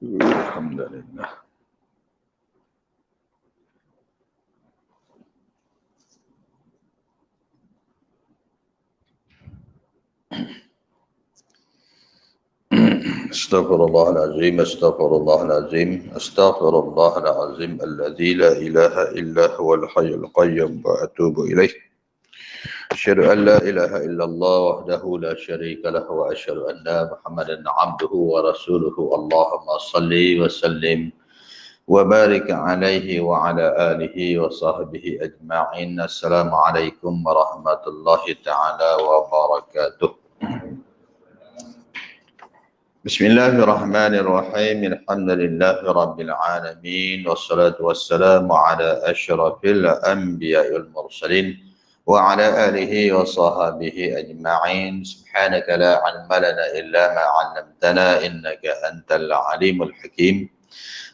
Alhamdulillah. Astaghfirullahaladzim, astaghfirullahaladzim, astaghfirullahaladzim, alladzi la ilaha illa huwal hayyul qayyum wa atubu ilaih. Asyhadu an la ilaha illallah wahdahu la syarika lahu wa asyhadu anna Muhammadan abduhu wa rasuluhu. Allahumma salli wa sallim wa barik alaihi wa ala alihi wa sahbihi ajma'in. Assalamualaikum warahmatullahi ta'ala wabarakatuh. Bismillahirrahmanirrahim. Alhamdulillahi rabbil alamin. Wassalatu wassalamu ala asyrafil anbiya'i wal mursalin wa ala alihi wa sahbihi ajma'in. Subhanaka la ilma lana illa ma 'allamtana innaka antal alimul hakim.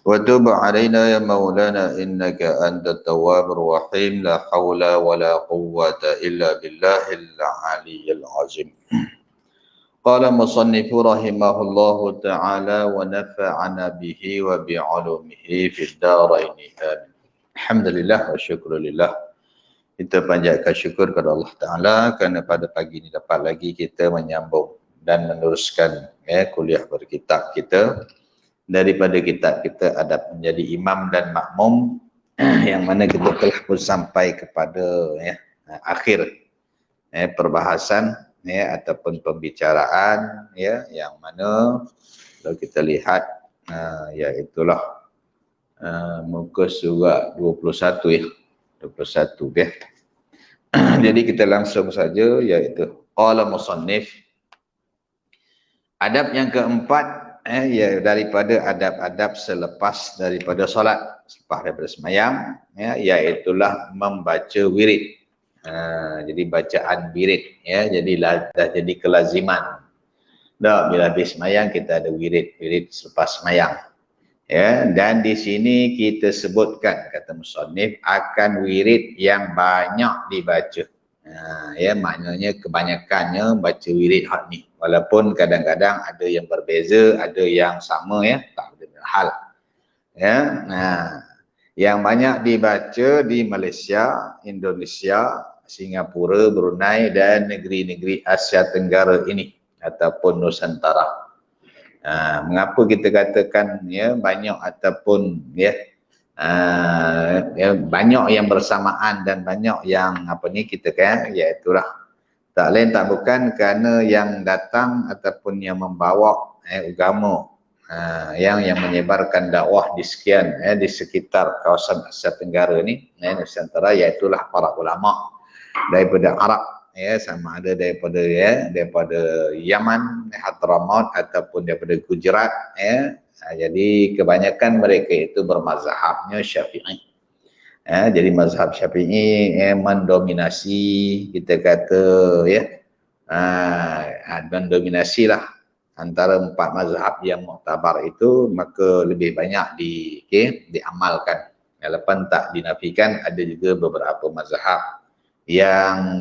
Wa tub 'alaina ya maulana innaka antat tawwabur rahim. La haula wa la quwwata illa billahil aliyyil azim. Qala musannifu rahimahullahu ta'ala wa nafa'ana bihi wa bi'ulumihi fid dharaini amin. Alhamdulillah wa syukrulillah. Kita panjatkan syukur kepada Allah Ta'ala kerana pada pagi ini dapat lagi kita menyambung dan meneruskan kuliah berkitab kita. Daripada kitab kita Adab Menjadi Imam dan Makmum yang mana kita telah pun sampai kepada akhir perbahasan ataupun pembicaraan yang mana kalau kita lihat iaitulah muka surah 21 21 Jadi kita langsung saja iaitu qala musannif. Adab yang keempat daripada adab-adab selepas daripada solat, selepas daripada sembahyang iaitulah membaca wirid. Jadi bacaan wirid jadi dah jadi kelaziman. Dah bila habis sembahyang kita ada wirid selepas sembahyang. Dan di sini kita sebutkan kata musannif akan wirid yang banyak dibaca. Maknanya kebanyakannya baca wirid hak ni. Walaupun kadang-kadang ada yang berbeza, ada yang sama tak ada hal. Yang banyak dibaca di Malaysia, Indonesia, Singapura, Brunei dan negeri-negeri Asia Tenggara ini ataupun Nusantara. Mengapa kita katakan banyak ataupun banyak yang bersamaan dan banyak yang kita iaitulah tak lain tak bukan kerana yang datang ataupun yang membawa agama yang menyebarkan dakwah di sekian di sekitar kawasan Asia Tenggara ni Nusantara iaitulah para ulama daripada Arab sama ada daripada Yaman, Hadramaut ataupun daripada Gujarat jadi kebanyakan mereka itu bermazhabnya Syafi'i. Jadi mazhab Syafi'i mendominasi kita kata mendominasilah antara empat mazhab yang muktabar itu, maka lebih banyak diamalkan. Walaupun tak dinafikan ada juga beberapa mazhab yang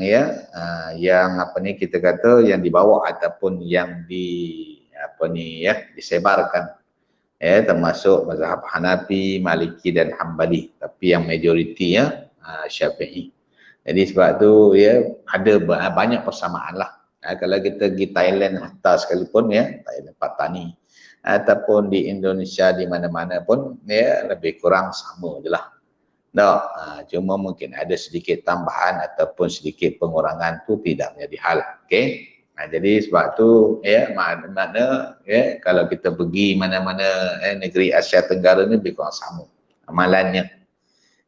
kita kata yang dibawa ataupun yang disebarkan termasuk mazhab Hanafi, Maliki dan Hambali, tapi yang majoriti Syafi'i. Jadi sebab tu ada banyak persamaan lah. Kalau kita pergi Thailand hatta sekalipun Thailand Patani ataupun di Indonesia di mana-mana pun lebih kurang sama je lah. Cuma mungkin ada sedikit tambahan ataupun sedikit pengurangan tu tidak menjadi hal. Jadi sebab tu makna kalau kita pergi mana-mana negeri Asia Tenggara ni lebih kurang sama amalannya.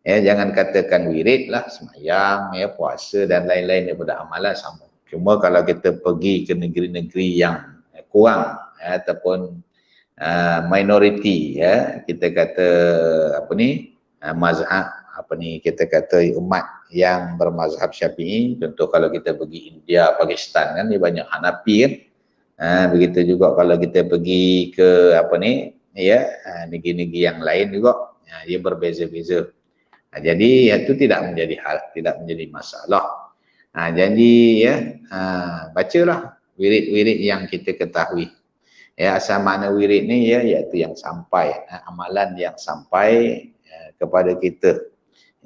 Jangan katakan wirid lah, sembahyang, puasa dan lain-lain daripada amalan sama. Cuma kalau kita pergi ke negeri-negeri yang kurang ataupun minoriti kita kata mazhab kita kata umat yang bermazhab Syafi'i. Contoh kalau kita pergi India, Pakistan kan dia banyak Hanafi kan. Begitu juga kalau kita pergi ke apa ni, ya, negeri-negeri yang lain juga, dia berbeza-beza. Jadi itu tidak menjadi hal, tidak menjadi masalah. Jadi ya, bacalah wirid-wirid yang kita ketahui. Ya, asal makna wirid ni ya, iaitu yang sampai, amalan yang sampai kepada kita,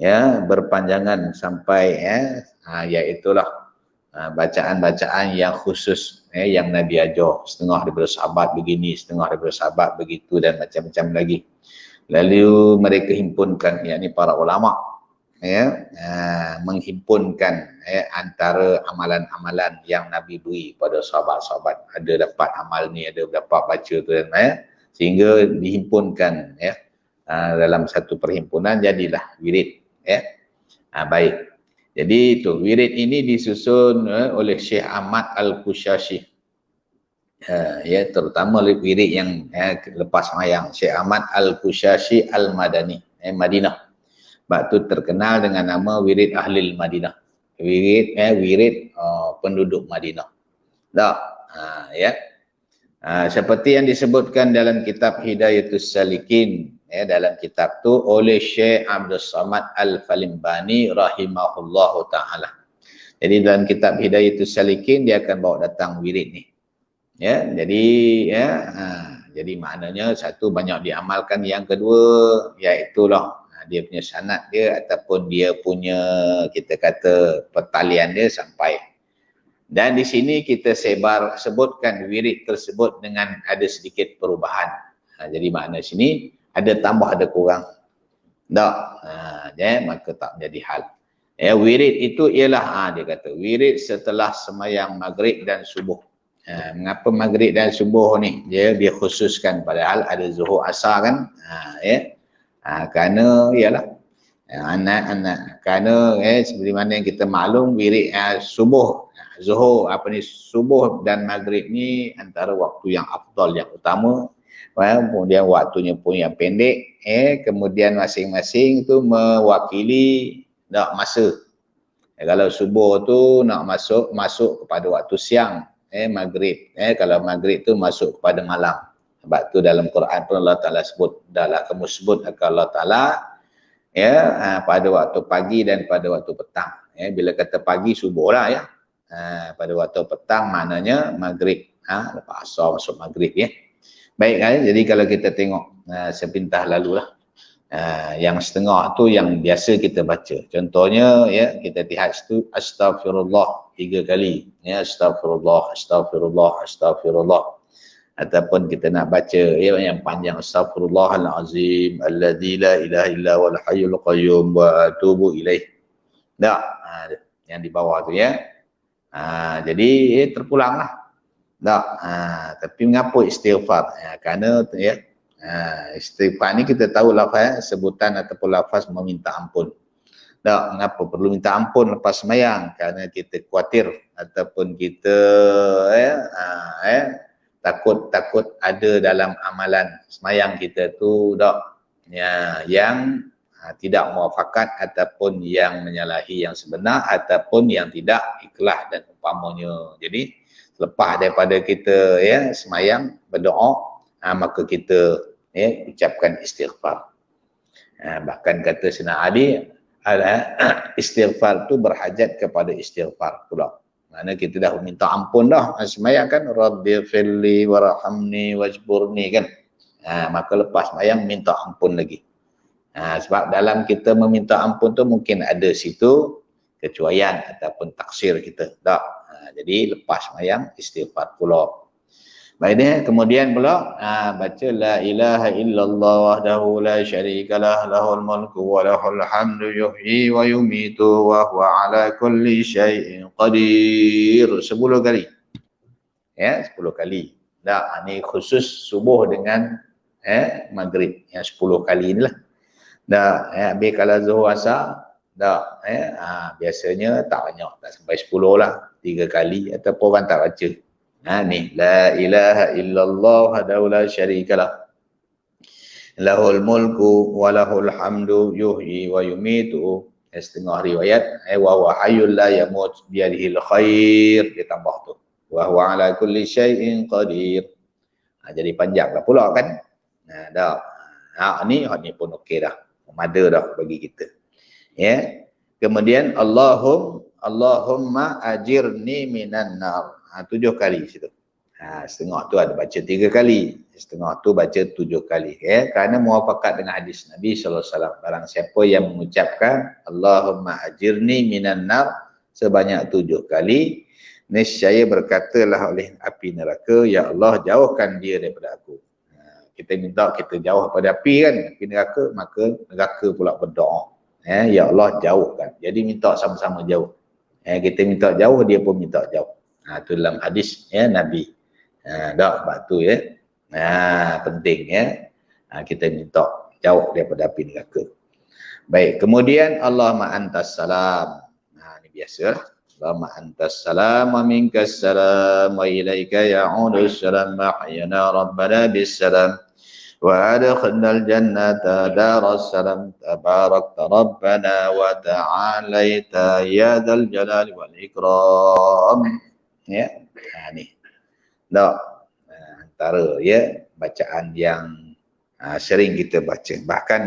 ya, berpanjangan sampai, ya, iaitulah bacaan-bacaan yang khusus, yang Nabi ajar, setengah daripada sahabat begini, setengah daripada sahabat begitu, dan macam-macam lagi. Lalu mereka himpunkan, yakni para ulama, ya, menghimpunkan, antara amalan-amalan yang Nabi beri pada sahabat-sahabat. Ada dapat amal ni, ada dapat baca tu, dan sehingga dihimpunkan, ya, dalam satu perhimpunan, jadilah wirid, ya. Baik. Jadi itu wirid ini disusun oleh Syekh Ahmad Al-Kushashi. Ya, terutama wirid yang lepas sembahyang, Syekh Ahmad Al-Kushashi Al-Madani, Madinah. Sebab tu terkenal dengan nama wirid Ahlil Madinah. Wirid penduduk Madinah. Tak? Ya. Seperti yang disebutkan dalam kitab Hidayatus Salikin, dalam kitab tu oleh Syekh Abdul Samad Al-Falimbani rahimahullahu ta'ala. Jadi dalam kitab Hidayatus Salikin dia akan bawa datang wirid ni. Ya, jadi ya, jadi maknanya satu, banyak diamalkan, yang kedua iaitulah dia punya sanad dia ataupun dia punya, kita kata, pertalian dia sampai. Dan di sini kita sebutkan wirid tersebut dengan ada sedikit perubahan. Jadi makna sini ada tambah ada kurang. Tak? Maka tak menjadi hal. Wirid itu ialah, dia kata, wirid setelah semayang maghrib dan subuh. Mengapa maghrib dan subuh ni dia khususkan, padahal ada zuhur asar kan? Kerana ialah anak-anak, kerana seperti mana yang kita maklum, wirid subuh, zuhur, subuh dan maghrib ni antara waktu yang afdal, yang utama. Kemudian waktunya pun yang pendek, kemudian masing-masing tu mewakili masa. Kalau subuh tu nak masuk kepada waktu siang, maghrib, kalau maghrib tu masuk kepada malam. Sebab tu dalam Quran pun Allah Ta'ala sebut, dahlah kamu sebut akan Allah Ta'ala, pada waktu pagi dan pada waktu petang. Bila kata pagi, subuh lah, ya. Pada waktu petang maknanya maghrib, lepas asar masuk maghrib, ya. Baik, jadi kalau kita tengok sepintah lalu lah, yang setengah tu yang biasa kita baca. Contohnya, ya, kita lihat situ, astaghfirullah 3 kali, ya, astaghfirullah, astaghfirullah, astaghfirullah. Ataupun kita nak baca, ya, yang panjang, astaghfirullahalazim alladzi la ilaha illa huwal hayyul qayyum wa atubu ilaih. Tak? Yang di bawah tu, ya. Jadi terpulanglah. Tak? Tapi mengapa istighfar? Kerana, ya, istighfar ni kita tahu lafaz, sebutan ataupun lafaz meminta ampun. Tak? Mengapa perlu minta ampun lepas sembahyang? Kerana kita khawatir ataupun kita takut ada dalam amalan sembahyang kita tu yang tidak muafakat ataupun yang menyalahi yang sebenar ataupun yang tidak ikhlas dan umpamanya. Jadi lepas daripada kita sembahyang berdoa, maka kita ucapkan istighfar. Bahkan kata Sayyidina Ali, istighfar tu berhajat kepada istighfar pula. Mana kita dah minta ampun dah sembahyang kan, rabbighfirli warhamni wajburni kan. Maka lepas sembahyang minta ampun lagi. Sebab dalam kita meminta ampun tu mungkin ada situ kecuaian ataupun taksir kita. Tak. Jadi lepas sembahyang istighfar pula. Baik dia, kemudian pula baca la ilaha illallah wahdahu la syarikalah lahul mulku wa lahul hamdu yuhyi wa yumitu wa huwa ala kulli syai'in qadir 10 kali. Ya, 10 kali. Tak, ni khusus subuh dengan maghrib yang 10 kali inilah. Tak, habis kalau zuhur asar, tak, biasanya tak banyak, tak sampai 10 lah, 3 kali ataupun orang tak baca. Ni la ilaha illallah wahdahu la syarikalah lahul mulku wa lahul hamdu yuhyi wa yumitu. Setengah riwayat wa huwa hayyul la yamut biyadihil khair, dia tambah tu wa huwa ala kulli syai'in qadir. Jadi panjanglah pula kan. Dah. Ni pun okey dah. Mada dah bagi kita. Ya. Kemudian Allahumma ajirni minan nar. 7 kali situ. Setengah tu ada baca 3 kali. Setengah tu baca 7 kali. Ya. Kerana muafakat dengan hadis Nabi SAW. Barang siapa yang mengucapkan Allahumma ajirni minan nar sebanyak 7 kali, nescaya berkatalah oleh api neraka, ya Allah jauhkan dia daripada aku. Kita minta kita jauh daripada api kan, api neraka, maka neraka pula berdoa. Ya Allah jauhkan. Jadi minta sama-sama jauh. Kita minta jauh, dia pun minta jauh. Itu dalam hadis ya Nabi. Sebab tu ya. Penting ya. Kita minta jauh daripada api neraka. Baik, kemudian Allahumma antas salam. Ini biasalah. Allahumma antas salam wa minkas salam wa ilaika ya'udus salam wa hayyana rabbana bis salam. وأدخلنا الجنة دار السلام تبارك ربنا وتعاليت يا ذا الجلال والإكرام. Ya, ni. Antara ya bacaan yang sering kita baca. Bahkan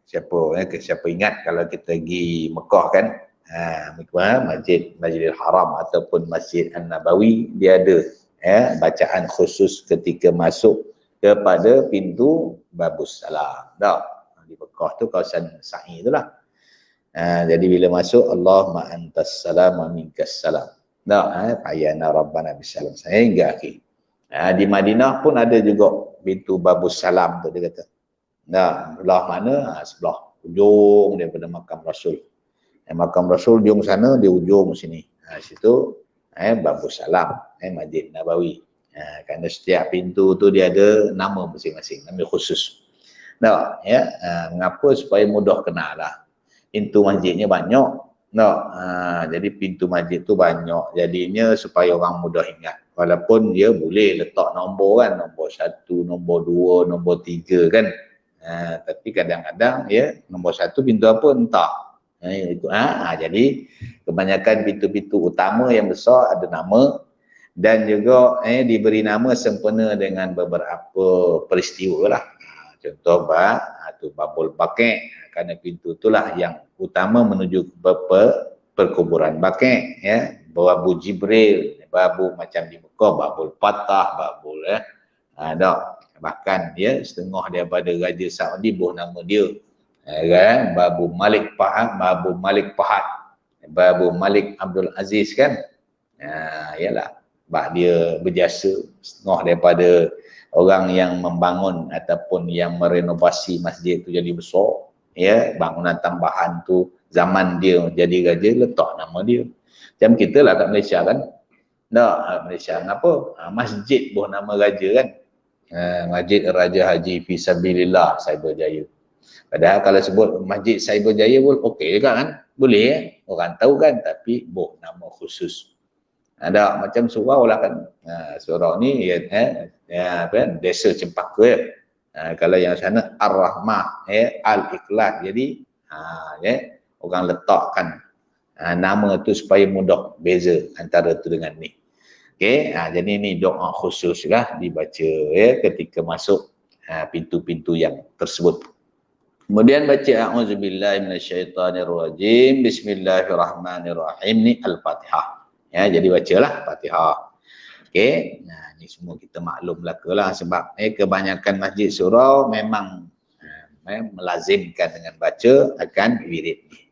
siapa ingat kalau kita pergi Mekah kan, Masjidil Haram ataupun Masjid An-Nabawi, dia ada bacaan khusus ketika masuk kepada pintu Babus Salam. Di Mekah tu kawasan Sa'i itulah. Jadi bila masuk Allahumma antas salam wa minkas salam. Payana rabbana bisalam sehingga akhir. Di Madinah pun ada juga pintu Babus Salam tu dia kata. Belah mana? Sebelah ujung daripada makam Rasul. Makam Rasul ujung sana, di ujung sini. Situ Babus Salam, Masjid Nabawi. Kerana setiap pintu tu dia ada nama masing-masing, nama khusus. Mengapa? Supaya mudah kenal lah. Pintu masjidnya banyak. Jadi pintu masjid tu banyak. Jadinya supaya orang mudah ingat. Walaupun dia boleh letak nombor kan, nombor 1, nombor 2, nombor 3 kan. Tapi kadang-kadang ya nombor 1 pintu apa entah. Jadi kebanyakan pintu-pintu utama yang besar ada nama. Dan juga diberi nama sempena dengan beberapa peristiwa lah. Contoh Babul Baqi', kerana pintu itulah yang utama menuju ke perkuburan Baqi', ya. Babu Jibril, babu macam di Mekah, Babul Fatah, Babul bahkan ya setengah daripada Raja Saudi buah nama dia. Kan? Babu Malik Fahad, Babu Malik Abdul Aziz kan. Yalah. Sebab dia berjasa setengah daripada orang yang membangun ataupun yang merenovasi masjid tu jadi besar. Ya, bangunan tambahan tu zaman dia jadi raja letak nama dia. Macam kita lah kat Malaysia kan. Malaysia kenapa? Masjid buah nama raja kan. Masjid Raja Haji Fisabilillah Cyberjaya. Padahal kalau sebut Masjid Cyberjaya pun okey juga kan. Boleh orang tahu kan, tapi buah nama khusus. Ada macam surau lah kan. Surau ni desa Cempaka ya. Kalau yang sana Ar-Rahmah, Al-Ikhlas. Jadi orang letakkan nama tu supaya mudah beza antara tu dengan ni. Okey, jadi ni doa khusus lah dibaca ketika masuk pintu-pintu yang tersebut. Kemudian baca a'udzubillahi minasyaitonirrajim, bismillahirrahmanirrahim, ni Al-Fatihah. Ya, jadi bacalah Fatihah. Okey. Ni semua kita maklum belakalah sebab kebanyakan masjid surau memang melazimkan dengan baca akan wirid ni.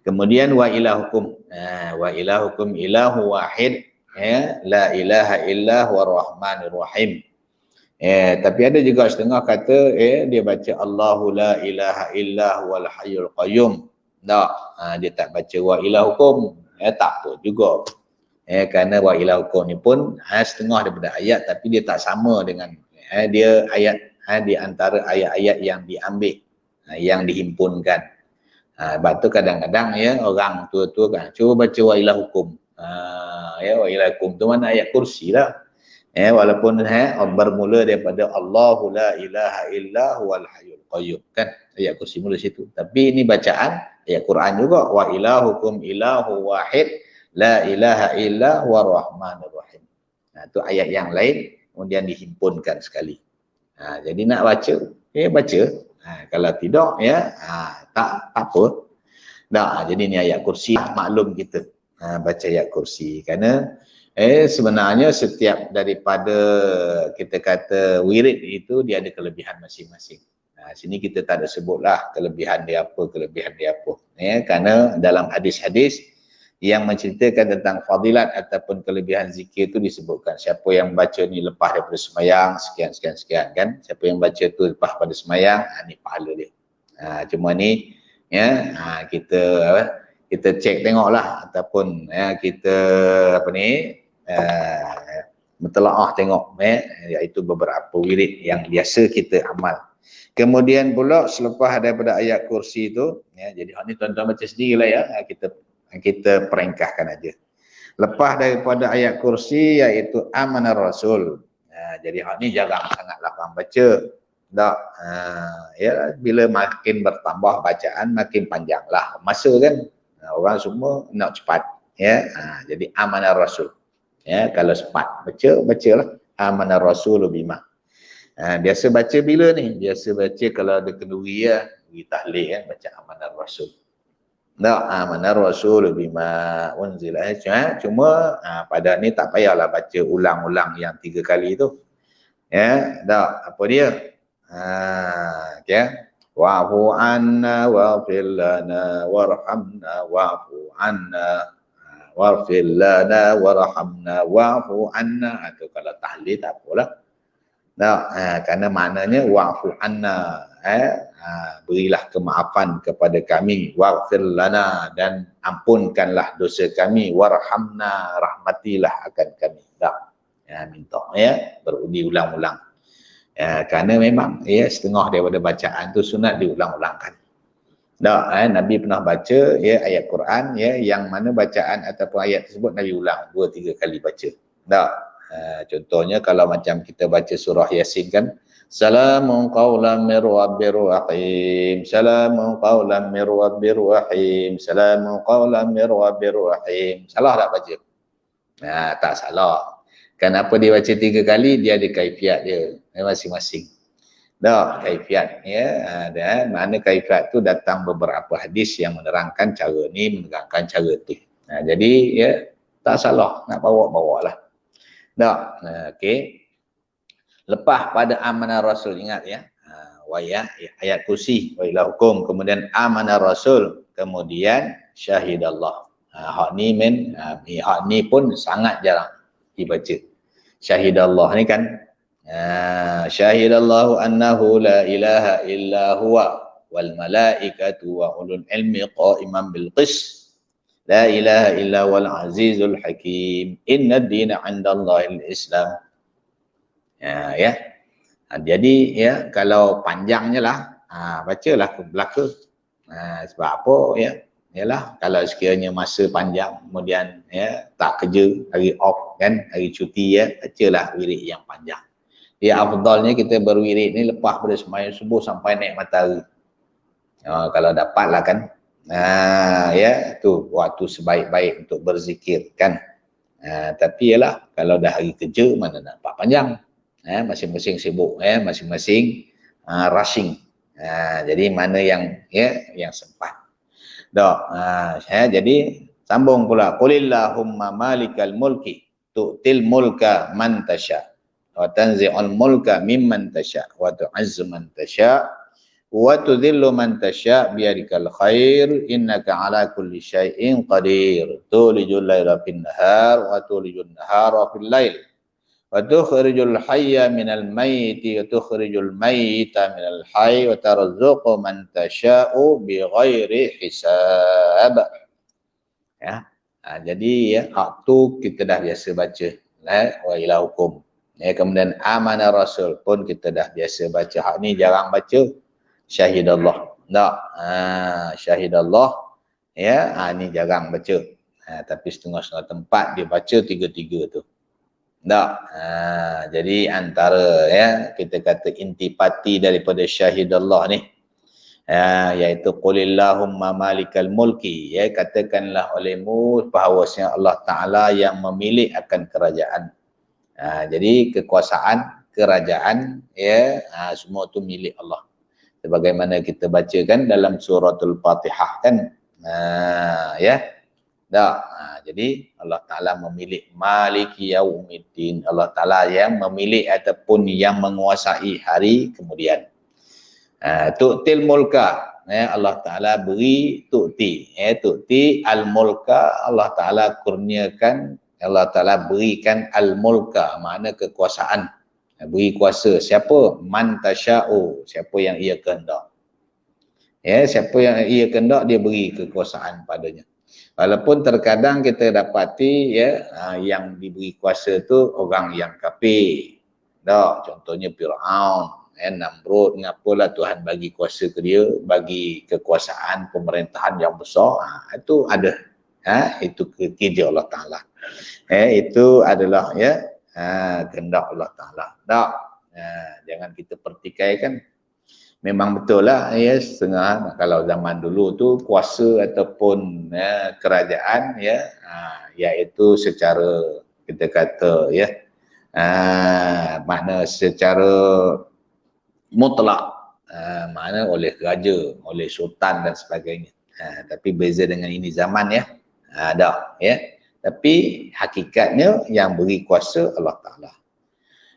Kemudian wa ilahukum ilahu wahid, la ilaha illa huwar rahmanir rahim. Tapi ada juga setengah kata dia baca Allahu la ilaha illa huwal hayyul qayyum. Dia tak baca wa ilahukum, tak apa juga. Kerana wa ilahukum ni pun setengah daripada ayat, tapi dia tak sama dengan dia ayat di antara ayat-ayat yang diambil, yang dihimpunkan. Sebab tu kadang-kadang orang tua-tua kan cuba baca wa ilahukum. Wa ilahukum tu mana ayat kursi lah. Walaupun bermula daripada Allahu la ilaha illa huwal hayyul qayyum kan, ayat kursi mula situ. Tapi ini bacaan ayat Quran juga, wa ilahukum ilahu wahid la ilaha illa huwar rahmanir rahim. Tu ayat yang lain kemudian dihimpunkan sekali. Jadi nak baca, baca. Kalau tidak, tak apa. Jadi ni ayat kursi, maklum kita baca ayat kursi. Kerana sebenarnya setiap daripada kita kata wirid itu dia ada kelebihan masing-masing. Sini kita tak ada sebutlah kelebihan dia apa. Kerana dalam hadis-hadis yang menceritakan tentang fadilat ataupun kelebihan zikir itu disebutkan. Siapa yang baca ni lepas daripada semayang, sekian kan. Siapa yang baca tu lepas pada semayang, ni pahala dia. Cuma ni, kita cek tengoklah ataupun kita mentelaah tengok iaitu beberapa wirid yang biasa kita amal. Kemudian pula selepas daripada ayat kursi tu, jadi ni tuan-tuan baca sendirilah ya, kita perengkahkan aja. Lepas daripada ayat kursi iaitu amanar rasul. Jadi ni jarang sangatlah orang baca. Bila makin bertambah bacaan makin panjanglah masa kan. Orang semua nak cepat jadi amanar rasul. Kalau cepat bacalah amanar rasul bima. Biasa baca bila ni? Biasa baca kalau ada kenduri tahlil kan, baca amanar rasul. Amanar rasul bima unzila. Cuma pada ni tak payahlah baca ulang-ulang yang 3 kali tu. Apa dia? Wa'fu anna wa'fir lana warhamna wa'fu anna wa'fir lana warhamna wa'fu anna. Atau kalau tahlil tak apalah. Kerana maknanya wa'fu anna, berilah kemaafan kepada kami, wa'fir lana, dan ampunkanlah dosa kami, warhamna, rahmatilah akan kami. Minta berundi ulang-ulang. Kerana memang setengah daripada bacaan tu sunat diulang-ulangkan. Nabi pernah baca ayat Quran yang mana bacaan ataupun ayat tersebut Nabi ulang 2-3 kali baca. Contohnya kalau macam kita baca surah Yasin kan, salamun qawlan mir rabbir rahim, salamun qawlan mir rabbir rahim, salamun qawlan mir rabbir rahim. Salah tak baca? Tak salah. Kenapa dia baca 3 kali? Dia ada kaifiat dia masing-masing. Kaifiat mana kaifiat tu datang beberapa hadis yang menerangkan cara ni, menerangkan cara tu. Jadi tak salah, nak bawa-bawa lah. Okey. Lepas pada amanah rasul, ingat ayat kursi wa ila hukum, kemudian amanah rasul, kemudian syahidallah. Hak ni pun sangat jarang dibaca. Syahidallah ni kan syahidallahu annahu la ilaha illa huwa wal malaikatu wa ulul ilmi qa'iman bil qis. La ilaha illa wal azizul hakim. Inna ad-dina 'indallahil Islam. Jadi kalau panjangnya lah bacalah ke belaka. Sebab apa ialah kalau sekiranya masa panjang kemudian tak kerja, hari off kan, hari cuti bacalah wirid yang panjang. Afdalnya kita berwirid ni lepas pada sembahyang subuh sampai naik matahari. Kalau dapatlah kan. Tu waktu sebaik-baik untuk berzikir kan. Tapi kalau dah hari kerja mana nampak panjang. Masing-masing sibuk, masing-masing rushing. Jadi mana yang sempat. Jadi sambung pula, qulillahumma malikal mulki tu'til mulka man tasha wa tanzi'ul mulka mimman tasha wa tu'izzu man tasha wa tudhillu man tasha biyadikal khair innaka ala kulli syai'in qadir tulijul laila fin nahar wa tulijul nahara fil lail wa tukhrijul hayya minal mayyiti wa tukhrijul mayyita minal hayy wa tarzuqu man tasha'u bighairi hisab. Jadi hak tu kita dah biasa baca wa ila hukum. Kemudian amanah rasul pun kita dah biasa baca. Hak ni jarang baca. Syahidallah. Syahidallah ni jarang baca. Tapi setengah-setengah tempat dia baca 3-3 tu. Jadi antara kita kata intipati daripada syahidallah ni iaitu qulillahumma malikal mulki, katakanlah olehmu bahawasanya Allah Ta'ala yang memilih akan kerajaan. Jadi kekuasaan, kerajaan, ya, semua tu milik Allah. Sebagaimana kita bacakan dalam suratul Fatihah kan, ya. Jadi Allah Ta'ala memilih Maliki Yaumiddin. Allah Ta'ala yang memilih ataupun yang menguasai hari kemudian. Tu'til mulka, Allah Ta'ala beri tu'ti. Tu'ti al-mulka, Allah Ta'ala kurniakan, Allah Ta'ala berikan al-mulka, makna kekuasaan. Beri kuasa. Siapa? Man tasya'u, siapa yang ia kehendak. Siapa yang ia kehendak, dia beri kekuasaan padanya. Walaupun terkadang kita dapati yang diberi kuasa tu orang yang kafir. Contohnya Firaun, Namrud, ngapalah Tuhan bagi kuasa ke dia, bagi kekuasaan pemerintahan yang besar. Itu ada. Itu kerja Allah Ta'ala. Itu adalah kehendak Allah Ta'ala. Jangan kita pertikaikan. Memang betul lah, setengah kalau zaman dulu tu kuasa ataupun kerajaan iaitu secara kita kata makna secara mutlak, makna oleh raja, oleh sultan dan sebagainya. Tapi beza dengan ini zaman tapi hakikatnya yang beri kuasa Allah Ta'ala.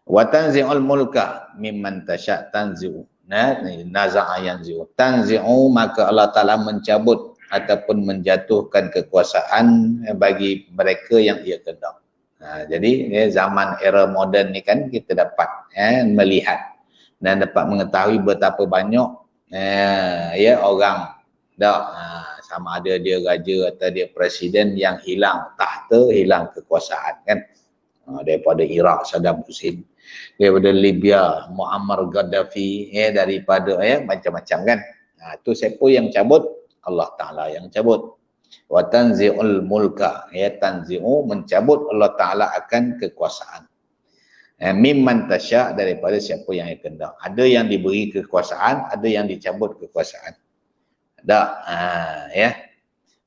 Wa tanzi'ul mulka mimman tasya' tanzi'u. Naza'a yanzi'u. Tanzi'u, maka Allah Ta'ala mencabut ataupun menjatuhkan kekuasaan bagi mereka yang ia kehendak. Jadi zaman era moden ni kan kita dapat melihat dan dapat mengetahui betapa banyak orang sama ada dia raja atau dia presiden yang hilang tahta, hilang kekuasaan kan. Daripada Iraq Saddam Hussein, daripada Libya Muammar Gaddafi, daripada macam-macam kan. Itu siapa yang cabut? Allah Ta'ala yang cabut. Wa tanzi'ul mulka, tanzi'u, mencabut Allah Ta'ala akan kekuasaan. Mimman tasya', daripada siapa yang kehendak. Ada yang diberi kekuasaan, ada yang dicabut kekuasaan.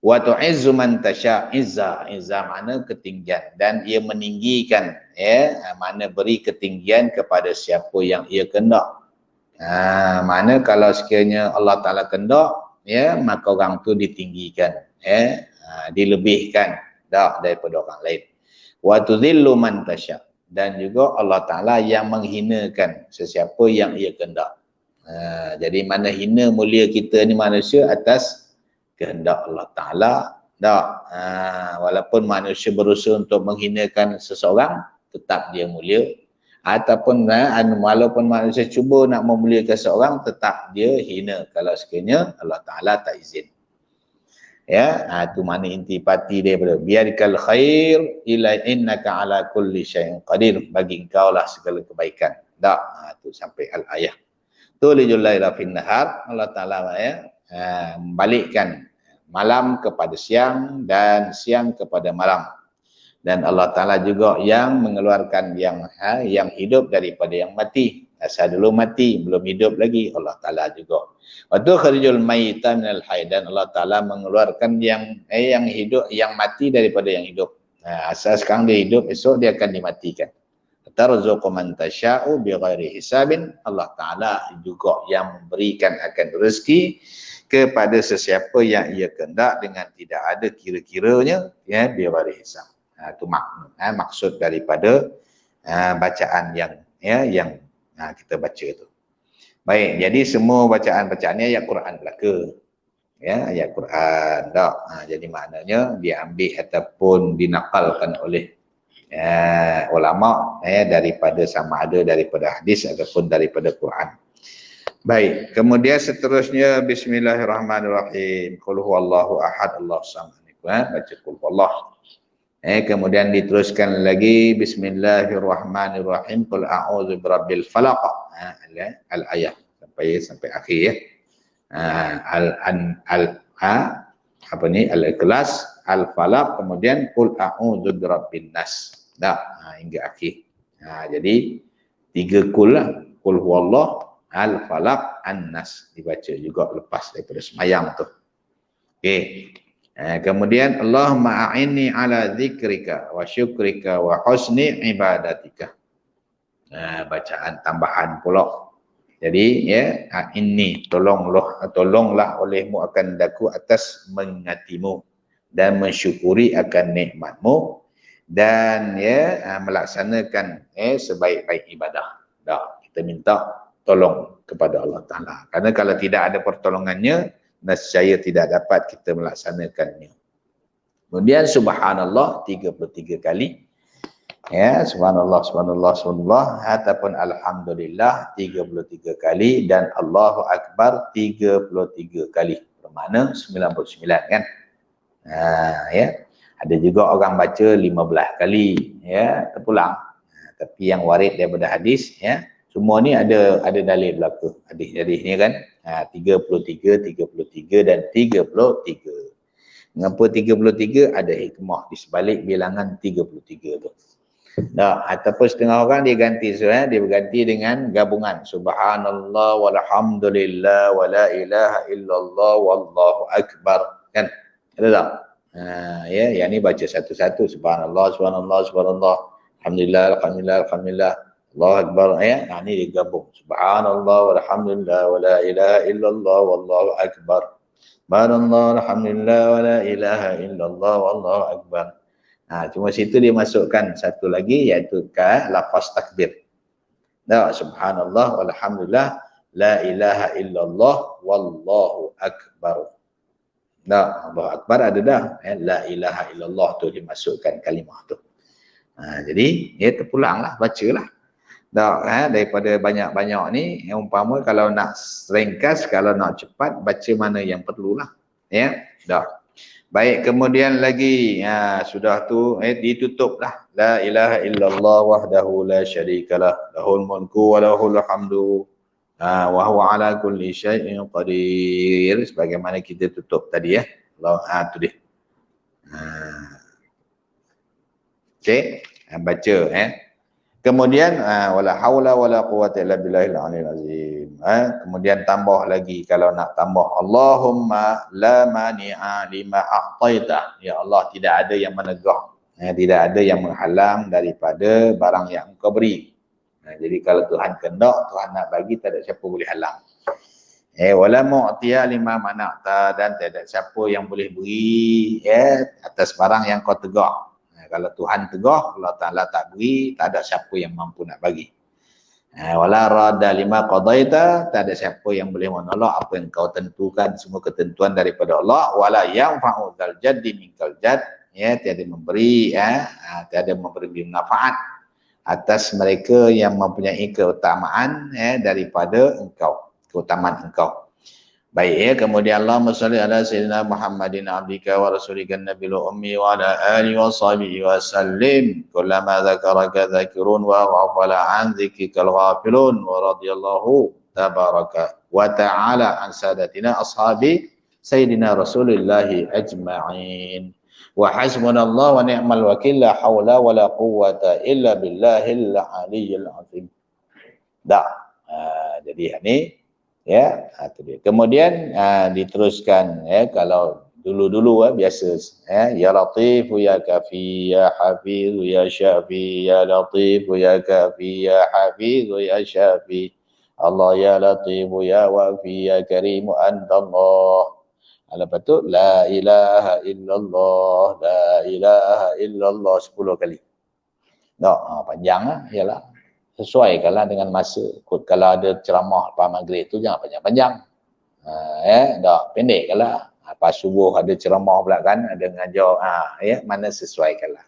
Wa tu'izzu man tasya', izza makna ketinggian, dan ia meninggikan, makna beri ketinggian kepada siapa yang ia kehendak. Makna kalau sekiranya Allah Ta'ala kehendak, maka orang tu ditinggikan, dilebihkan daripada orang lain. Wa tudhillu man tasya', dan juga Allah Ta'ala yang menghinakan sesiapa yang ia kehendak. Jadi mana hina mulia kita ni manusia atas kehendak Allah Ta'ala. Walaupun manusia berusaha untuk menghinakan seseorang, tetap dia mulia. Ataupun walaupun manusia cuba nak memuliakan seseorang, tetap dia hina kalau sekiranya Allah Ta'ala tak izin. Itu mana intipati daripada biarikal khair ila innaka ala kulli syai'in qadir, bagi engkau lah segala kebaikan. Itu sampai al-ayah. Tulijul laila fin nahar, Allah Ta'ala membalikkan malam kepada siang dan siang kepada malam. Dan Allah Ta'ala juga yang mengeluarkan yang hidup daripada yang mati. Asal dulu mati, belum hidup lagi, Allah Ta'ala juga. Wa tukhrijul mayyita minal hayy, dan Allah Ta'ala mengeluarkan yang hidup, yang mati daripada yang hidup. Asal sekarang dia hidup, esok dia akan dimatikan. Tarzuqu man tasya'u bighairi hisabin, Allah Ta'ala juga yang memberikan akan rezeki kepada sesiapa yang ia kehendak dengan tidak ada kira-kiranya, bighairi hisab. Itu maksud daripada bacaan yang kita baca itu. Baik, jadi semua bacaan-bacaan ni ayat Quran belaka. Ayat Quran. Jadi maknanya diambil ataupun dinakalkan oleh ulama daripada sama ada daripada hadis ataupun daripada Quran. Baik, kemudian seterusnya bismillahirrahmanirrahim. Qul huwallahu ahad, Allahus samad. Baca qul huwallah. Kemudian diteruskan lagi bismillahirrahmanirrahim. Qul a'udzu birabbil falaq. Al-ayat sampai akhir al-ikhlas, al-falaq, kemudian qul a'udzu birabbin nas. Hingga akhir. Jadi 3 qul lah. Qul huwallah, al-falaq, an-nas dibaca juga lepas daripada semayang tu. Okey. Kemudian Allahumma a'inni ala dzikrika wa syukrika wa husni ibadatika. Bacaan tambahan pula. Jadi ya, ini tolonglah olehmu akan daku atas mengingatimu dan mensyukuri akan nikmatmu dan ya melaksanakan sebaik-baik ibadah. Dah, kita minta tolong kepada Allah Taala. Karena kalau tidak ada pertolongannya, nescaya tidak dapat kita melaksanakannya. Kemudian subhanallah 33 kali. Ya, subhanallah, subhanallah, subhanallah, ataupun alhamdulillah 33 kali dan Allahu Akbar 33 kali. Bermakna 99 kan? Ya. Ada juga orang baca 15 kali, ya, terpulang. Tapi yang warid daripada hadis, ya, semua ni ada dalil berlaku. Hadis ni kan, 33, 33 dan 33. Mengapa 33? Ada hikmah di sebalik bilangan 33 tu. Ataupun setengah orang dia ganti dia berganti dengan gabungan subhanallah walhamdulillah wala ilaha illallah wallahu akbar kan, ada tak? Ya, yang ni baca satu-satu subhanallah subhanallah subhanallah alhamdulillah alhamdulillah alhamdulillah Allahu akbar, ya. Ni digabung subhanallah walhamdulillah wala ilaha illallah wallahu akbar, subhanallah alhamdulillah wala ilaha illallah wallahu akbar. Cuma situ dia masukkan satu lagi iaitu lafaz takbir. Subhanallah walhamdulillah la ilaha illallah wallahu akbar. Allahu akbar ada dah. La ilaha illallah tu dimasukkan kalimah tu. Jadi dia terpulanglah, bacalah. Daripada banyak-banyak ni, yang umpama kalau nak ringkas, kalau nak cepat, baca mana yang perlulah. Ya, dah. Baik, kemudian lagi sudah tu ditutuplah. La ilaha illallah wahdahu la syarikalah, lahul mulku wa lahul hamdu wa huwa ala kulli syai'in qadir. Sebagaimana kita tutup tadi ya. Tu dia. Okey, baca Kemudian wala haula wala quwwata illa billahil aliyil azim. Kemudian tambah lagi kalau nak tambah Allahumma la mani'a lima a'taita. Ya Allah, tidak ada yang menegah. Tidak ada yang menghalang daripada barang yang Engkau beri. Jadi kalau Tuhan kehendak, Tuhan nak bagi, tak ada siapa boleh halang. Wala mu'tiya lima mana'ta, dan tak ada siapa yang boleh beri atas barang yang kau tegah. Kalau Tuhan tegah, Allah Ta'ala tak beri, tak ada siapa yang mampu nak bagi. Wala rada lima qadaita, tak ada siapa yang boleh menolak apa yang kau tentukan, semua ketentuan daripada Allah. Wala yanfa'u dzal jaddi minkal jadd, tiada memberi tiada memberi manfaat atas mereka yang mempunyai keutamaan daripada engkau, keutamaan engkau. Baik, kemudian Allahumma shalli ala sayyidina Muhammadin abdika wa rasulika nabiyil ummi wa ala alihi wa sahbihi wa sallim. Kullama dzakaraka dzakirun wa ghafala an dzikrikal ghafilun wa radiyallahu tabaraka wa ta'ala an sadatina ashabi sayyidina Rasulillahi ajma'in. Wa hasbunallahu wa ni'mal wakil, la haula wa la quwwata illa billahil aliyyil azim. Jadi ini itu dia. Kemudian diteruskan kalau dulu-dulu biasa ya latif ya kafi ya hafiz ya syafi ya latif ya kafi ya hafiz ya syafi Allah ya latif ya wafi ya karim antallah. Lepas tu la ilaha illallah la ilaha illallah 10 kali. Panjang ialah sesuaikanlah dengan masa. Kalau ada ceramah lepas maghrib tu jangan panjang-panjang. Pendekkanlah. Pas subuh ada ceramah pula kan, ada ngajar, mana sesuaikanlah.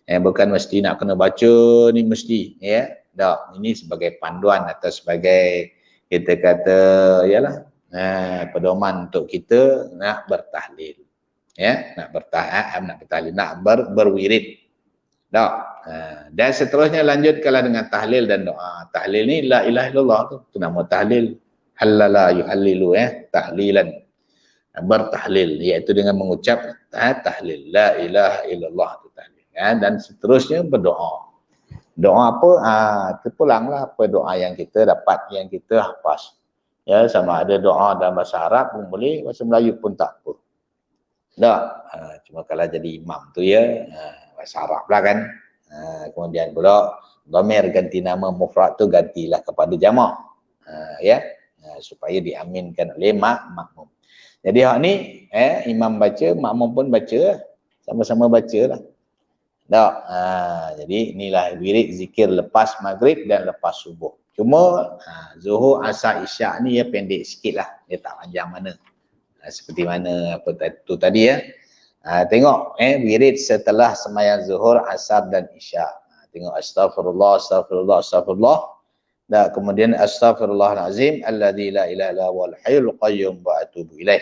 Bukan mesti nak kena baca ni mesti, ini sebagai panduan atau sebagai kita kata pedoman untuk kita nak bertahlil. Nak bertahlil, nak berwirid. Dan seterusnya lanjutkanlah dengan tahlil dan doa. Tahlil ni la ilaha illallah tu nama tahlil. Halala yuhallilu tahlilan. Bertahlil iaitu dengan mengucap tahlil la ilaha illallah tu tahlil. Dan seterusnya berdoa. Doa apa? Terpulanglah apa doa yang kita dapat, yang kita hafaz. Sama ada doa dalam bahasa Arab pun boleh, bahasa Melayu pun tak apa. Tak. Cuma kalau jadi imam tu ya, bahasa Arab lah kan. Kemudian pula dhamir ganti nama mufrad tu gantilah kepada jamak. Ya. Supaya diaminkan oleh makmum. Jadi hak ni imam baca, makmum pun baca, sama-sama bacalah. Tak. Jadi inilah wirid zikir lepas maghrib dan lepas subuh. Cuma zuhur, asar, isyak ni ya pendek sikit lah. Dia tak panjang mana. Seperti mana apa tu tadi ya. Tengok wirid setelah sembahyang zuhur, asar dan isyak. Tengok astaghfirullah, astaghfirullah, astaghfirullah. Dan kemudian astaghfirullahalazim alladzi la ilaha illa huwal hayyul qayyum wa atubu ilaih.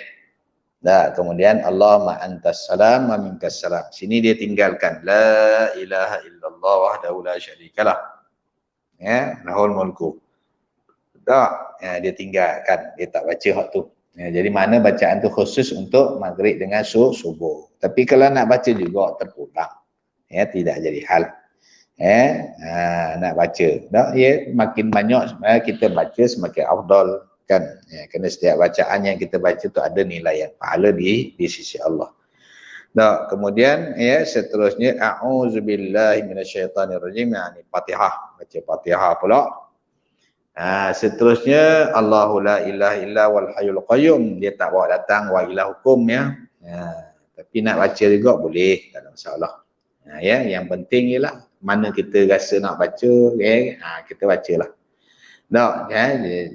Dan kemudian Allahumma antas salam wa minkas salam. Sini dia tinggalkan la ilaha illallah wahdahu la syarikalah. Ya, lahul mulku. Tak, dia tinggalkan, dia tak baca hak tu. Jadi mana bacaan tu khusus untuk maghrib dengan subuh. Tapi kalau nak baca juga terpulang. Ya, tidak jadi hal. Nak baca. Tak, ya, makin banyak kita baca semakin afdal kan. Kerana setiap bacaan yang kita baca tu ada nilai yang pahala di sisi Allah. Tak, kemudian ya seterusnya a'udzubillahi minasyaitanirrajim, yani Fatihah, baca Fatihah pula. Seterusnya Allahu la ilaha illa wal hayyul qayyum, dia tak bawa datang wa ilahukum ya. Tapi nak baca juga boleh, tak ada masalah. Ya, yang penting ialah mana kita rasa nak baca, kita bacalah. Tak,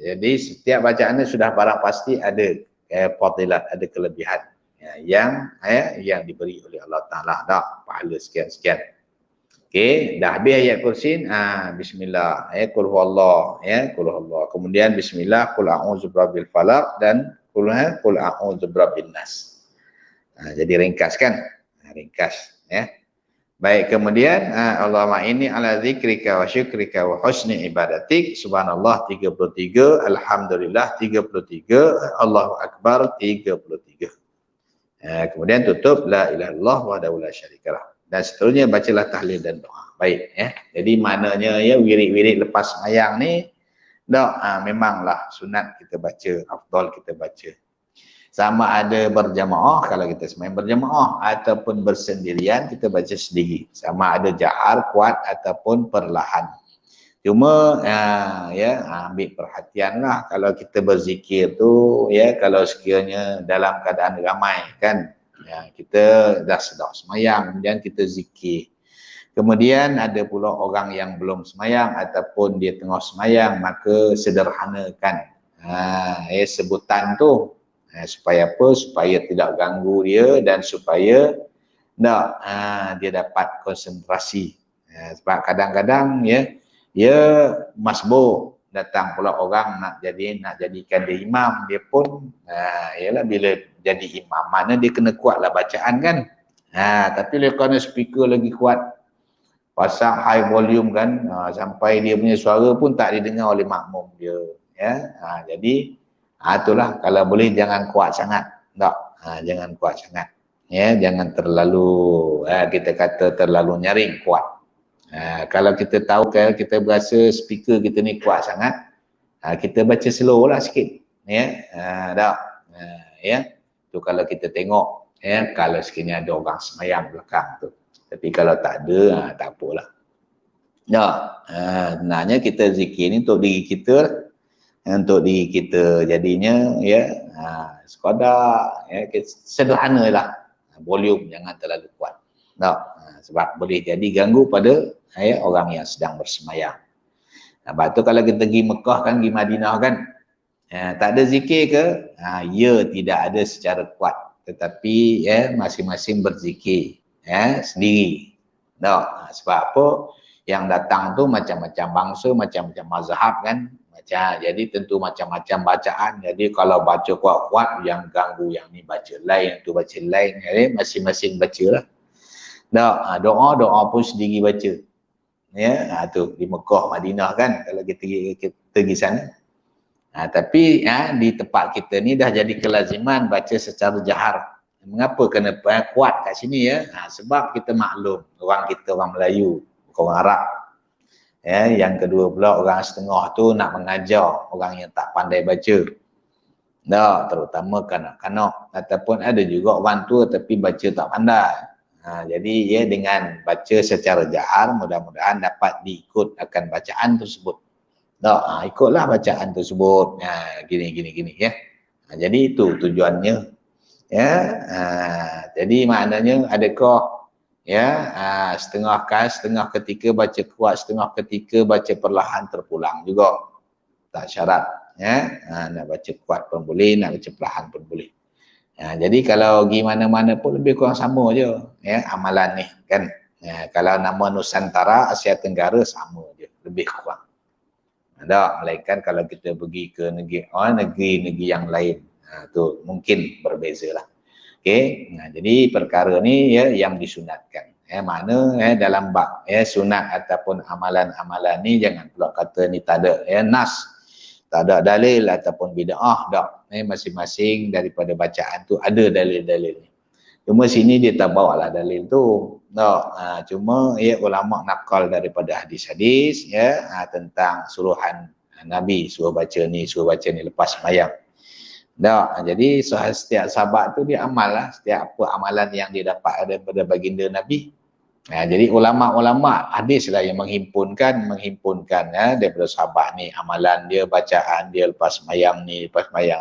jadi setiap bacaan sudah barang pasti ada fadilat, ada kelebihan yang diberi oleh Allah Taala, tak pahala sekian-sekian. Okey, dah habis ayat kursi. Bismillah, qul huwallah, qul huwallah. Kemudian bismillah, qul a'udzu birabbil falaq dan qul a'udzu birabbin nas. Jadi ringkas kan? Ringkas ya. Baik, kemudian Allahumma inni ala zikrika wa syukrika wa husni ibadatik, subhanallah 33, alhamdulillah 33, Allahu akbar 33. Kemudian tutup la ilaha illallah wahdahu la syarikalah. Dan seterusnya bacalah tahlil dan doa. Baik ya. Jadi maknanya ya wirid-wirid lepas sembahyang ni memanglah sunat kita baca, afdal kita baca. Sama ada berjamaah, kalau kita sembahyang berjamaah ataupun bersendirian kita baca sendiri. Sama ada jahar kuat ataupun perlahan. Cuma ambil perhatianlah kalau kita berzikir tu ya, kalau sekiranya dalam keadaan ramai kan. Kita dah sedang sembahyang, kemudian kita zikir. Kemudian ada pula orang yang belum sembahyang ataupun dia tengah sembahyang, maka sederhanakan sebutan tu. Supaya apa? Supaya tidak ganggu dia dan supaya dia dapat konsentrasi. Sebab kadang-kadang ya masbuk, datang pula orang nak jadikan dia imam, dia pun ialah bila jadi imam mana dia kena kuatlah bacaan kan. Tapi kerana speaker lagi kuat, pasang high volume kan, sampai dia punya suara pun tak didengar oleh makmum dia ya. Jadi itulah, kalau boleh jangan kuat sangat. Jangan kuat sangat. Ya, jangan terlalu kita kata terlalu nyaring kuat. Kalau kita tahu kita berasa speaker kita ni kuat sangat, kita baca slow lah sikit. Ya, tu kalau kita tengok kalau sekiranya ada orang sembahyang belakang tu. Tapi kalau tak ada, tak apalah. Sebenarnya kita zikir ni untuk diri kita, untuk diri kita, jadinya sekadar sederhana lah, volume jangan terlalu kuat. Sebab boleh jadi ganggu pada orang yang sedang bersemayang. Sebab tu kalau kita pergi Mekah kan, pergi Madinah kan, tak ada zikir ke? Tidak ada secara kuat, tetapi masing-masing berzikir sendiri. Sebab apa? Yang datang tu macam-macam bangsa, macam-macam mazhab kan. Jadi tentu macam-macam bacaan. Jadi kalau baca kuat-kuat, yang ganggu yang ni baca lain, yang tu baca lain. Jadi masing-masing bacalah. Doa pun sendiri baca. Tu di Mekah, Madinah kan, kalau kita pergi sana. Tapi di tempat kita ni dah jadi kelaziman baca secara jahar. Mengapa kena kuat kat sini ya? Sebab kita maklum, orang kita orang Melayu, orang Arab. Yang kedua pula orang setengah tu nak mengajar orang yang tak pandai baca. Tak, terutama kanak-kanak ataupun ada juga orang tua tapi baca tak pandai. Jadi ya dengan baca secara jahar mudah-mudahan dapat diikut akan bacaan tersebut. Tak, ikutlah bacaan tersebut. Gini ya. Jadi itu tujuannya. Ya, jadi maknanya adakah ya setengah ketika baca kuat, setengah ketika baca perlahan terpulang juga. Tak syarat. Ya, nak baca kuat pun boleh, nak baca perlahan pun boleh. Jadi kalau pergi mana-mana pun lebih kurang sama je ya amalan ni kan. Kalau nama Nusantara Asia Tenggara sama je, lebih kurang. Tak, melainkan kalau kita pergi ke negeri yang lain, tu mungkin berbeza lah. Okey, jadi perkara ni ya yang disunatkan. Mana dalam bab sunat ataupun amalan-amalan ni jangan pula kata ni tak ada nas, tak ada dalil ataupun bid'ah, tak. Masing-masing daripada bacaan tu ada dalil-dalil ni. Cuma sini dia tak bawa lah dalil tu. Tak. Cuma ulama nakal daripada hadis-hadis tentang suruhan Nabi suruh baca ni lepas sembahyang. Tak. Jadi setiap sahabat tu dia amal lah setiap apa amalan yang dia dapat daripada baginda Nabi. Jadi ulama-ulama hadis lah yang menghimpunkan daripada sahabat ni amalan dia, bacaan dia lepas sembahyang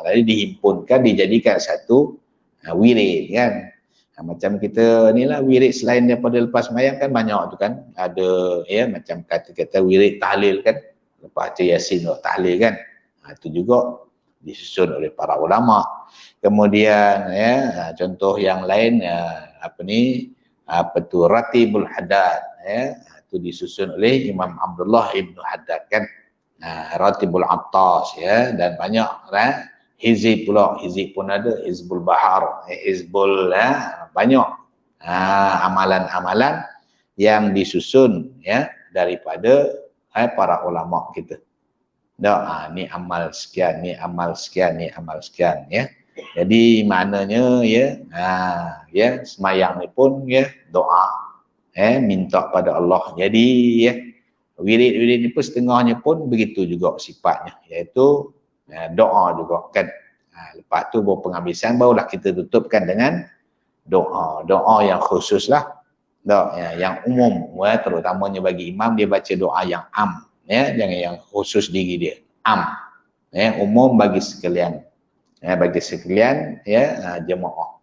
lalu dihimpunkan, dijadikan satu wirid kan. Macam kita ni lah wirid selain daripada lepas sembahyang kan banyak tu kan, ada macam kata-kata wirid tahlil kan, lepas baca Yasin tahlil kan, itu juga disusun oleh para ulama. Kemudian contoh yang lain Ratibul Haddad itu disusun oleh Imam Abdullah Ibn Haddad kan, Ratibul Attas dan banyak hizib pun ada, Hizbul Bahar, Hizbul banyak amalan-amalan yang disusun daripada para ulama kita. Ni amal sekian, ni amal sekian, ni amal sekian ya. Jadi maknanya semayang ni pun doa minta pada Allah. Jadi wirid-wirid ni pun setengahnya pun begitu juga sifatnya, iaitu doa juga kan. Lepas tu baru penghabisan, barulah kita tutupkan dengan doa yang khusus lah, yang umum terutamanya bagi imam, dia baca doa yang am jangan yang khusus diri dia, umum bagi sekalian jemaah,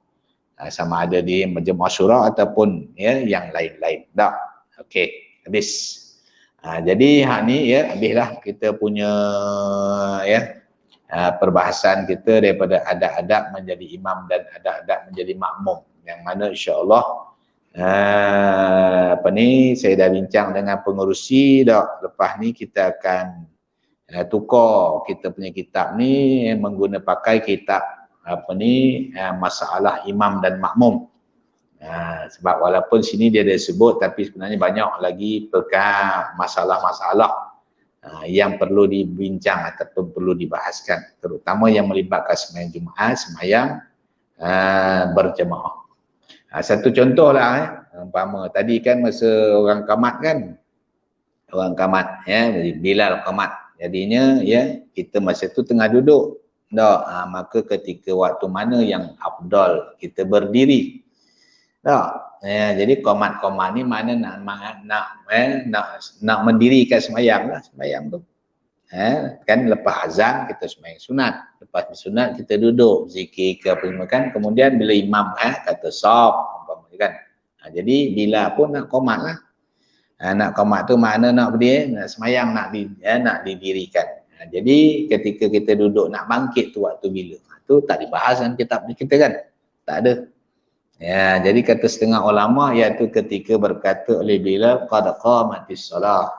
sama ada di jemaah syura ataupun yang lain-lain. Tak. Okey, habis. Jadi ni habislah kita punya perbahasan kita daripada adab-adab menjadi imam dan adab-adab menjadi makmum, yang mana insya-Allah saya dah bincang dengan pengerusi dah. Lepas ni kita akan tukar kita punya kitab ni pakai kitab masalah imam dan makmum. Sebab walaupun sini dia ada sebut, tapi sebenarnya banyak lagi masalah-masalah yang perlu dibincang ataupun perlu dibahaskan, terutama yang melibatkan sembahyang Jumaat, sembahyang berjemaah. Satu contoh lah umpama tadi kan masa orang kamat Bilal kamat, jadinya kita masa tu tengah duduk maka ketika waktu mana yang afdal kita berdiri jadi qamat ni mana nak mendirikan sembahyang lah, sembahyang tu kan lepas azan kita sembahyang sunat, lepas sunat kita duduk zikir ke apa kan, kemudian bila imam kata saf kan, jadi bila pun nak qamat lah, nak qamat tu makna nak berdiri, nak sembahyang, nak didirikan. Jadi ketika kita duduk nak bangkit tu waktu bila, tu tak dibahas dalam kitab kita kan, tak ada. Jadi kata setengah ulama iaitu ketika berkata oleh Bilal qad qamatis salah,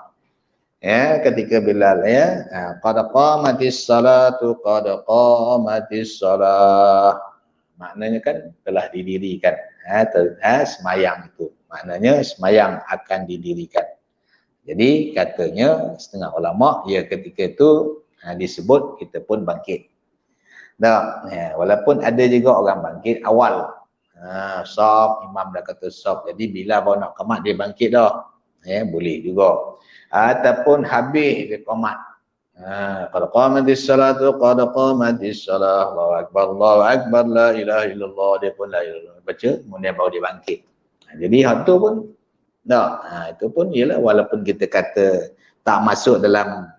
ketika Bilal qad qamatis salatu qad qamatis salah, maknanya kan telah didirikan semayang itu, maknanya semayang akan didirikan. Jadi katanya setengah ulama ketika itu disebut kita pun bangkit. Walaupun ada juga orang bangkit awal, saf, imam dah kata saf, jadi bila baru nak qamat dia bangkit dah, boleh juga. Ataupun habis dia qamat, Qad qamatis salatu qad qamatis salah, Allahu akbar, la ilaha illallah, dia pun la ilaha illallah baca, kemudian baru dia bangkit. Jadi hak tu pun tak, itu pun ialah walaupun kita kata tak masuk dalam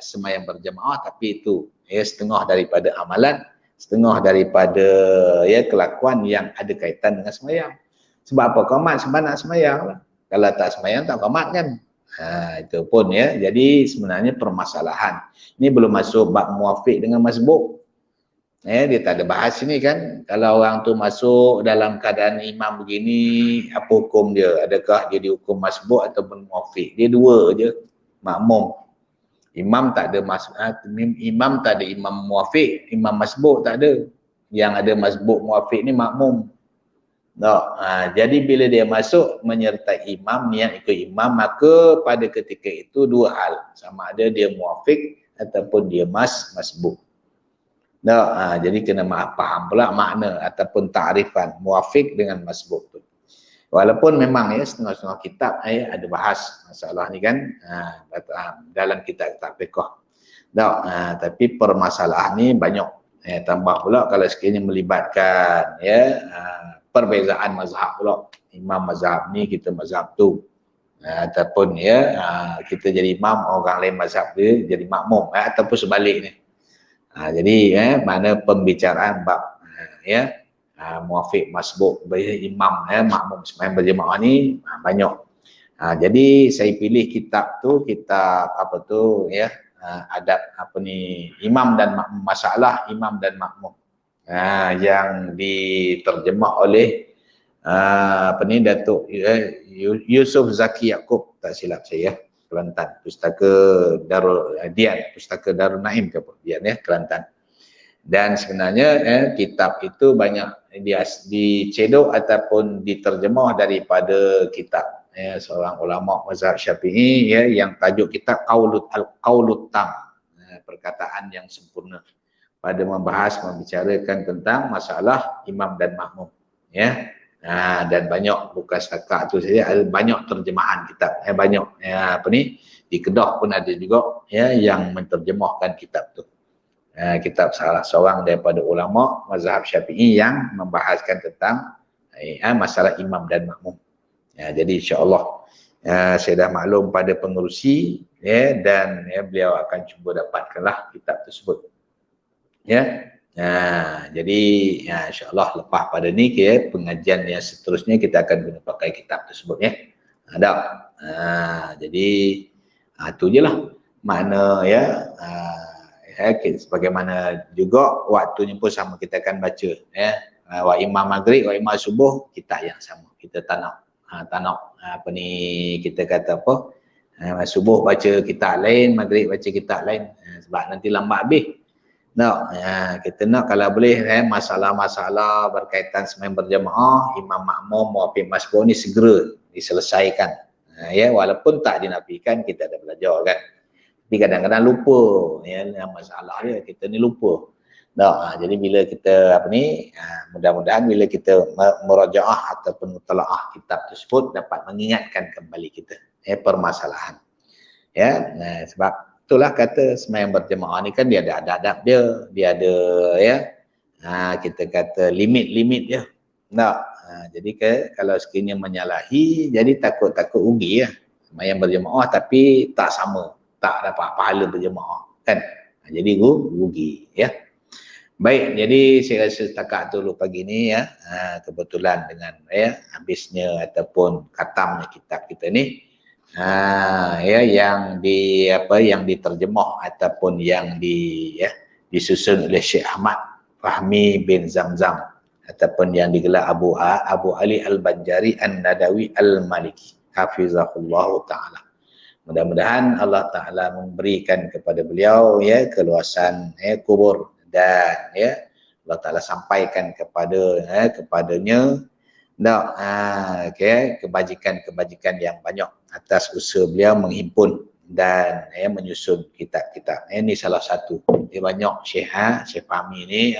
sembahyang berjemaah, tapi itu setengah daripada amalan, setengah daripada kelakuan yang ada kaitan dengan sembahyang. Sebab apa? Qamat sebab nak sembahyang lah. Kalau tak sembahyang tak qamat kan. Itu pun jadi sebenarnya permasalahan. Ini belum masuk bab muafiq dengan masbuk. Dia tak ada bahas sini kan. Kalau orang tu masuk dalam keadaan imam begini, apa hukum dia? Adakah dia dihukum masbuk ataupun muafiq? Dia dua je, makmum. Imam tak ada imam tak ada imam muafiq, imam masbuk tak ada. Yang ada masbuk muafiq ni makmum. Tak. Jadi bila dia masuk menyertai imam, niat ikut imam, maka pada ketika itu dua hal. Sama ada dia muafiq ataupun dia masbuk. Tak. Jadi kena faham pula makna ataupun ta'rifan muafiq dengan masbuk tu. Walaupun memang setengah-setengah kitab ada bahas masalah ni kan, dalam kitab-kitab fiqh. Tak. Tapi permasalahan ni banyak. Tambah pula kalau sekiranya melibatkan perbezaan mazhab pula. Imam mazhab ni, kita mazhab tu. Ataupun kita jadi imam, orang lain mazhab dia jadi makmum, ataupun sebaliknya. Jadi mana pembicaraan bab muafiq masbuk imam makmum sembahyang berjemaah ni banyak. Jadi saya pilih kitab tu, kitab apa tu adab imam dan makmum, masalah imam dan makmum. Yang diterjemah oleh Datuk Yusuf Zaki Yaakob, tak silap saya, Kelantan, Pustaka Darul Dian, Pustaka Darul Naim ke Dian Kelantan. Dan sebenarnya kitab itu banyak dicedok ataupun diterjemah daripada kitab seorang ulama mazhab Syafi'i yang tajuk kitab Qaulut Tam, perkataan yang sempurna, pada membicarakan tentang masalah imam dan makmum dan banyak, bukan setakat tu saja, ada banyak terjemahan kitab banyak di Kedah pun ada juga yang menterjemahkan kitab tu. Kitab salah seorang daripada ulama mazhab Syafi'i yang membahaskan tentang masalah imam dan makmum. Jadi insya-Allah saya dah maklum pada pengerusi dan beliau akan cuba dapatkanlah kitab tersebut. Jadi insya-Allah lepas pada ni pengajian yang seterusnya kita akan guna pakai kitab tersebut jadi itu je lah makna sebagaimana juga waktunya pun sama, kita akan baca wa imam maghrib wa imam subuh kita yang sama, kita tanak kita kata subuh baca kitab lain, maghrib baca kitab lain, sebab nanti lambat habis. Kita nak kalau boleh masalah-masalah berkaitan sembahyang berjemaah, imam makmum, muafiq masbuk ni segera diselesaikan. Walaupun tak dinafikan, kita dah belajar kan. Tapi kadang-kadang lupa masalah dia, kita ni lupa. Jadi bila kita mudah-mudahan bila kita merajaah ataupun mutalaah kitab tersebut dapat mengingatkan kembali kita permasalahan. Sebab itulah kata sembahyang berjemaah ni kan dia ada adab-adab dia ada kita kata limit-limit dia. Jadi kalau sekiranya menyalahi, jadi takut-takut rugi sembahyang berjemaah tapi tak sama, tak dapat pahala berjemaah kan. Jadi rugi Baik, jadi saya rasa setakat tu dulu pagi ni kebetulan dengan habisnya ataupun khatamnya kitab kita ni. Yang diterjemah ataupun yang disusun oleh Syekh Ahmad Fahmi bin Zamzam ataupun yang digelar Abu Ali Al-Banjari An-Nadawi Al-Maliki hafizahullah taala. Mudah-mudahan Allah taala memberikan kepada beliau keluasan kubur dan Allah taala sampaikan kepadanya kebajikan yang banyak atas usaha beliau menghimpun dan menyusun kitab-kitab. Ini salah satu. Dia banyak Syekh Fahmi ni,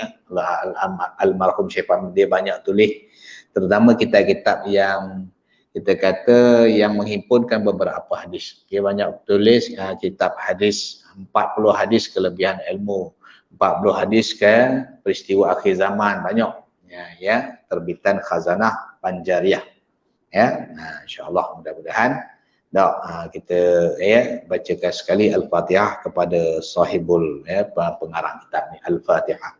almarhum Syekh Fahmi, dia banyak tulis terutama kitab-kitab yang kita kata yang menghimpunkan beberapa hadis. Dia banyak tulis kitab hadis, 40 hadis kelebihan ilmu, 40 hadis ke peristiwa akhir zaman, banyak. Ya, terbitan Khazanah Banjariyah. Ya, insya-Allah mudah-mudahan kita bacakan sekali Al-Fatihah kepada sahibul pengarang kitab ni, Al-Fatihah.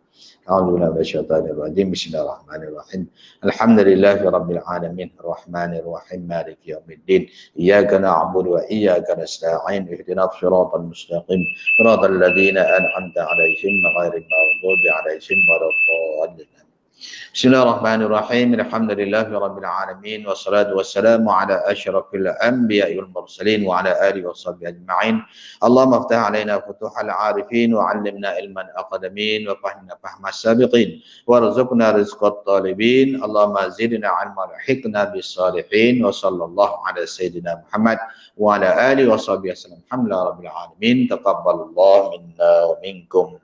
A'udzubillahi minasyaitonir rajim. Bismillahirrahmanirrahim. Alhamdulillahirabbil alamin, arrahmanir rahim, maliki yaumiddin. Iyyaka na'budu wa iyyaka nasta'in. Ihdinas siratal mustaqim. Shiratal ladzina an'amta 'alaihim ghairil maghdubi 'alaihim waladdallin. Bismillahirrahmanirrahim. Alhamdulillahirabbil alamin wassalatu wassalamu ala asyrafil anbiya'i wal mursalin wa ala alihi washabbihi ajma'in. Allahumma iftah 'alaina futuhal 'arifin wa 'allimna ilman aqdamin wa fahimna fahmas sabiqin warzuqna rizqat talibin. Allahumma zidna 'ilman wa hiqna bis salihin wa sallallahu ala sayyidina Muhammad wa ala alihi washabbihi wasallam. Alhamdulillahirabbil alamin. Taqabbalallahu minna wa minkum.